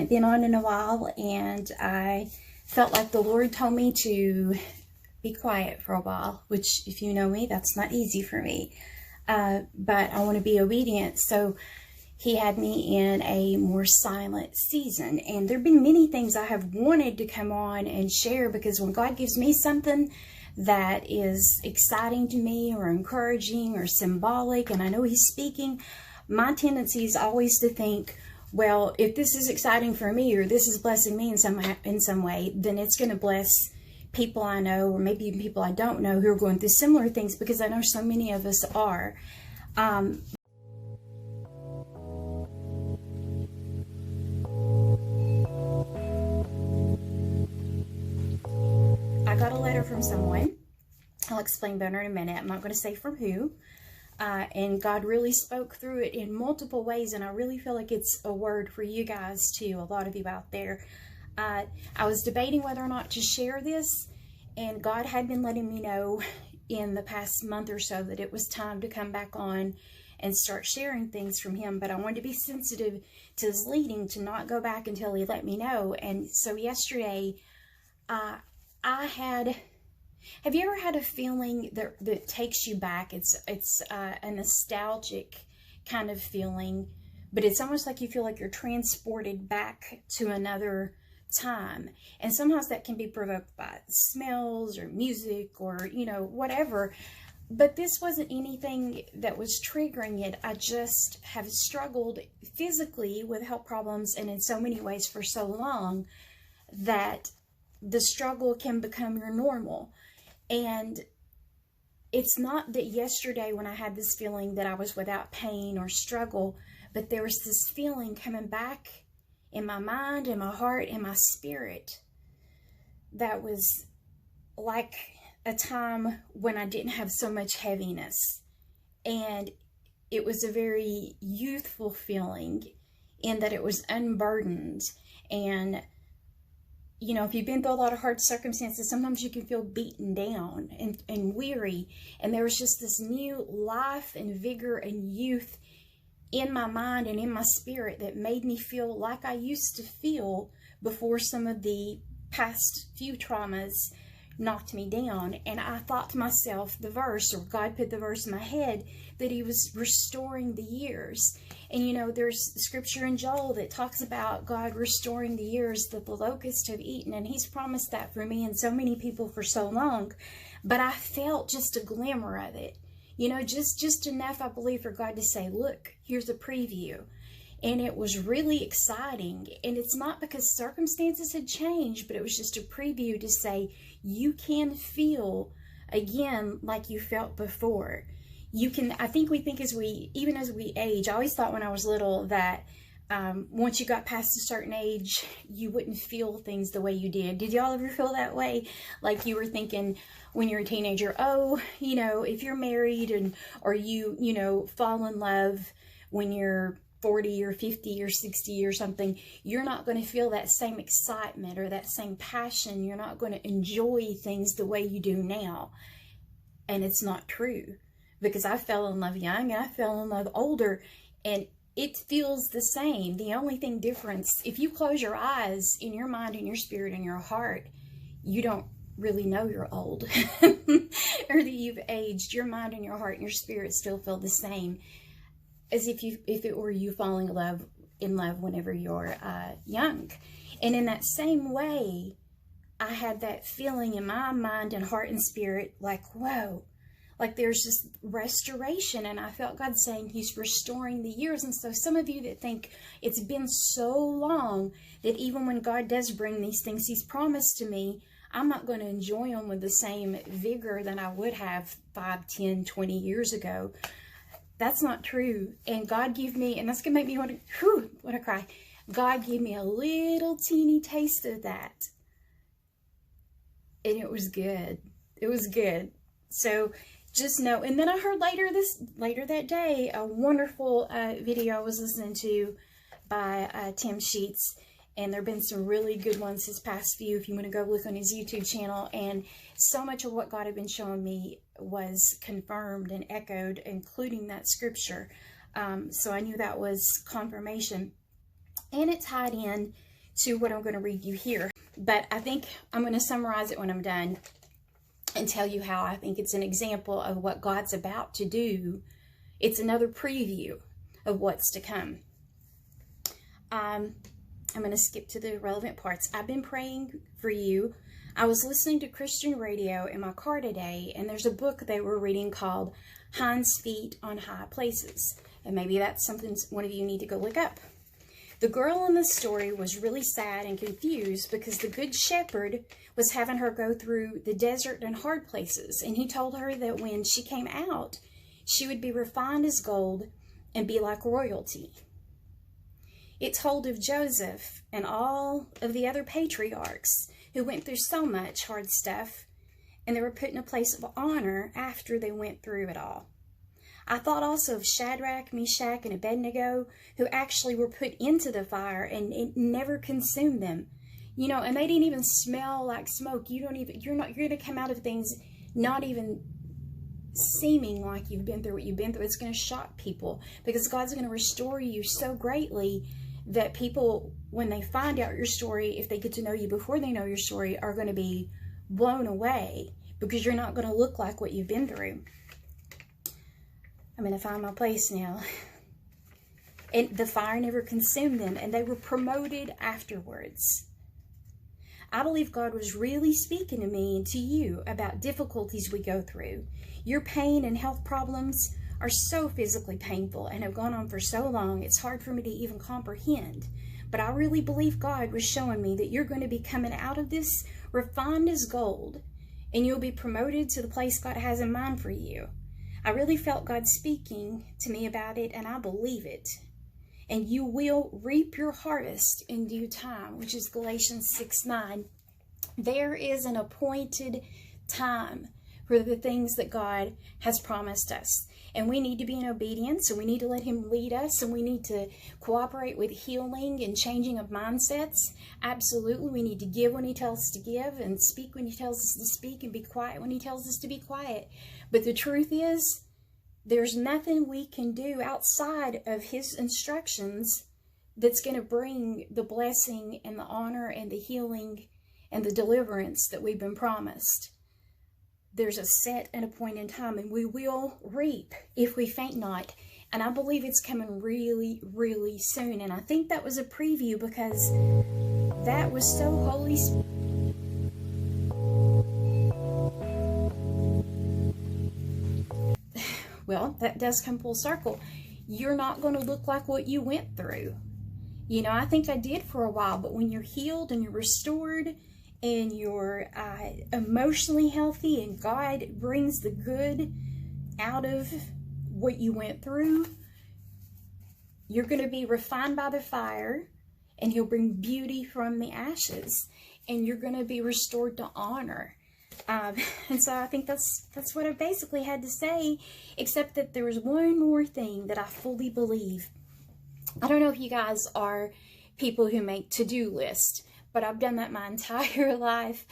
haven't been on in a while, and I felt like the Lord told me to be quiet for a while, which, if you know me, that's not easy for me. But I want to be obedient, so He had me in a more silent season. And there have been many things I have wanted to come on and share, because when God gives me something that is exciting to me or encouraging or symbolic, and I know He's speaking, my tendency is always to think, well, if this is exciting for me, or this is blessing me in some way, then it's going to bless people I know, or maybe even people I don't know who are going through similar things, because I know so many of us are. I got a letter from someone. I'll explain better in a minute. I'm not going to say from who. And God really spoke through it in multiple ways, and I really feel like it's a word for you guys too, a lot of you out there. I was debating whether or not to share this, and God had been letting me know in the past month or so that it was time to come back on and start sharing things from Him, but I wanted to be sensitive to His leading, to not go back until He let me know. And so yesterday, I had... Have you ever had a feeling that takes you back? It's a nostalgic kind of feeling, but it's almost like you feel like you're transported back to another time. And sometimes that can be provoked by smells or music or, you know, whatever. But this wasn't anything that was triggering it. I just have struggled physically with health problems, and in so many ways for so long, that the struggle can become your normal. And it's not that yesterday when I had this feeling that I was without pain or struggle, but there was this feeling coming back in my mind, in my heart, in my spirit, that was like a time when I didn't have so much heaviness. And it was a very youthful feeling in that it was unburdened. And you know, if you've been through a lot of hard circumstances, sometimes you can feel beaten down and weary. And there was just this new life and vigor and youth in my mind and in my spirit that made me feel like I used to feel before some of the past few traumas knocked me down. And I thought to myself, the verse, or God put the verse in my head, that He was restoring the years. And you know, there's scripture in Joel that talks about God restoring the years that the locusts have eaten, and He's promised that for me and so many people for so long. But I felt just a glimmer of it, you know, just enough, I believe, for God to say, look, here's a preview. And it was really exciting. And it's not because circumstances had changed, but it was just a preview to say, you can feel again like you felt before. You can, I think we think even as we age, I always thought when I was little that once you got past a certain age, you wouldn't feel things the way you did. Did y'all ever feel that way? Like you were thinking when you're a teenager, oh, you know, if you're married or you know, fall in love when you're 40 or 50 or 60 or something, you're not going to feel that same excitement or that same passion. You're not going to enjoy things the way you do now. And it's not true, because I fell in love young and I fell in love older, and it feels the same. The only thing difference, if you close your eyes in your mind and your spirit and your heart, you don't really know you're old or that you've aged. Your mind and your heart and your spirit still feel the same as if it were you falling in love whenever you're young. And in that same way, I had that feeling in my mind and heart and spirit, like, whoa, like there's this restoration. And I felt God saying He's restoring the years. And so some of you that think it's been so long that even when God does bring these things He's promised to me, I'm not going to enjoy them with the same vigor that I would have 5, 10, 20 years ago. That's not true. And God gave me, and that's going to make me want to cry. God gave me a little teeny taste of that. And it was good. It was good. So just know. And then I heard later that day, a wonderful video I was listening to by Tim Sheets. And there have been some really good ones this past few, if you want to go look on his YouTube channel. And so much of what God had been showing me was confirmed and echoed, including that scripture. So I knew that was confirmation. And it tied in to what I'm going to read you here. But I think I'm going to summarize it when I'm done and tell you how I think it's an example of what God's about to do. It's another preview of what's to come. I'm going to skip to the relevant parts. I've been praying for you. I was listening to Christian radio in my car today, and there's a book they were reading called Hind's Feet on High Places. And maybe that's something one of you need to go look up. The girl in the story was really sad and confused because the good shepherd was having her go through the desert and hard places. And he told her that when she came out, she would be refined as gold and be like royalty. It told of Joseph and all of the other patriarchs who went through so much hard stuff, and they were put in a place of honor after they went through it all. I thought also of Shadrach, Meshach, and Abednego, who actually were put into the fire and it never consumed them. You know, and they didn't even smell like smoke. You're going to come out of things not even seeming like you've been through what you've been through. It's going to shock people because God's going to restore you so greatly that people, when they find out your story, if they get to know you before they know your story, are going to be blown away because you're not going to look like what you've been through. I'm going to find my place now. And the fire never consumed them, and they were promoted afterwards. I believe God was really speaking to me and to you about difficulties we go through. Your pain and health problems are so physically painful and have gone on for so long, it's hard for me to even comprehend. But I really believe God was showing me that you're going to be coming out of this refined as gold, and you'll be promoted to the place God has in mind for you. I really felt God speaking to me about it, and I believe it. And you will reap your harvest in due time, which is Galatians 6:9. There is an appointed time for the things that God has promised us. And we need to be in obedience, and we need to let Him lead us, and we need to cooperate with healing and changing of mindsets. Absolutely, we need to give when He tells us to give, and speak when He tells us to speak, and be quiet when He tells us to be quiet. But the truth is, there's nothing we can do outside of His instructions that's going to bring the blessing and the honor and the healing and the deliverance that we've been promised. There's a set and a point in time, and we will reap if we faint not. And I believe it's coming really, really soon. And I think that was a preview because that was so Holy Spirit. Well, that does come full circle. You're not going to look like what you went through. You know, I think I did for a while, but when you're healed and you're restored and you're emotionally healthy and God brings the good out of what you went through, you're going to be refined by the fire, and He'll bring beauty from the ashes, and you're going to be restored to honor. And so I think that's what I basically had to say, except that there was one more thing that I fully believe. I don't know if you guys are people who make to-do lists, but I've done that my entire life.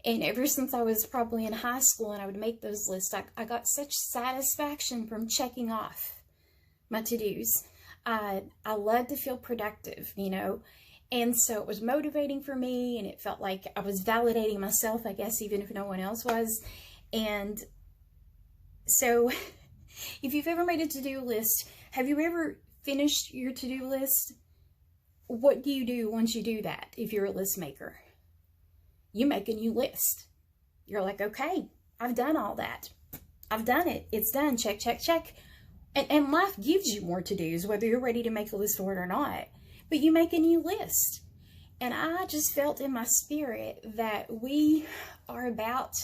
And ever since I was probably in high school and I would make those lists, I got such satisfaction from checking off my to-dos. I love to feel productive, you know. And so it was motivating for me, and it felt like I was validating myself, I guess, even if no one else was. And so if you've ever made a to-do list, have you ever finished your to-do list? What do you do once you do that if you're a list maker? You make a new list. You're like, okay, I've done all that. I've done it. It's done. Check, check, check. And life gives you more to-dos, whether you're ready to make a list for it or not. But you make a new list. And I just felt in my spirit that we are about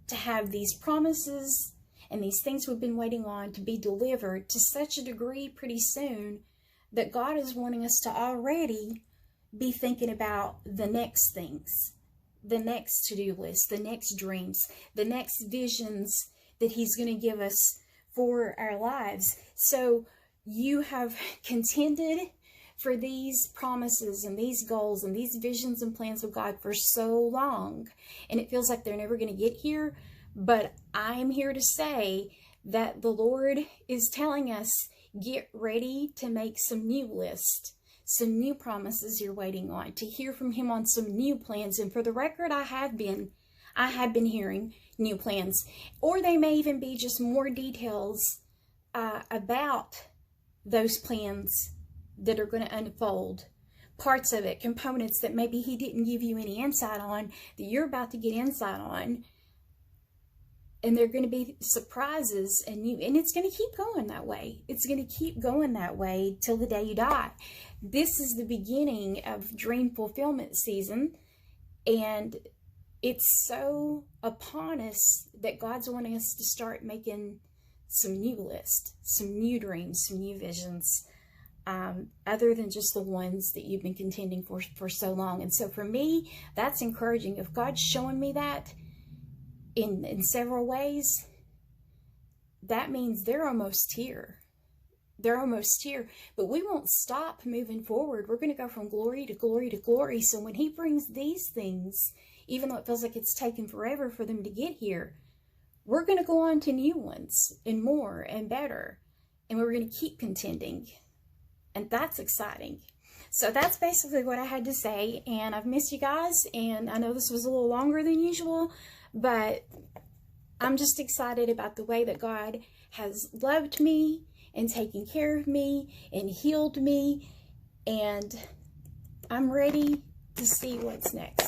to have these promises and these things we've been waiting on to be delivered to such a degree pretty soon that God is wanting us to already be thinking about the next things, the next to-do list, the next dreams, the next visions that He's going to give us for our lives. So you have contended for these promises and these goals and these visions and plans of God for so long, and it feels like they're never going to get here. But I'm here to say that the Lord is telling us, get ready to make some new lists, some new promises you're waiting on, to hear from him on some new plans. And for the record, I have been hearing new plans, or they may even be just more details about those plans that are going to unfold. Parts of it, components that maybe he didn't give you any insight on, that you're about to get insight on. And they're going to be surprises, and it's going to keep going that way. It's going to keep going that way till the day you die. This is the beginning of dream fulfillment season, and it's so upon us that God's wanting us to start making some new lists, some new dreams, some new visions, other than just the ones that you've been contending for so long. And so for me, that's encouraging. If God's showing me that in several ways, that means they're almost here. They're almost here. But we won't stop moving forward. We're going to go from glory to glory to glory. So when he brings these things, even though it feels like it's taken forever for them to get here, we're going to go on to new ones and more and better. And we're going to keep contending. And that's exciting. So that's basically what I had to say. And I've missed you guys. And I know this was a little longer than usual, but I'm just excited about the way that God has loved me and taken care of me and healed me. And I'm ready to see what's next.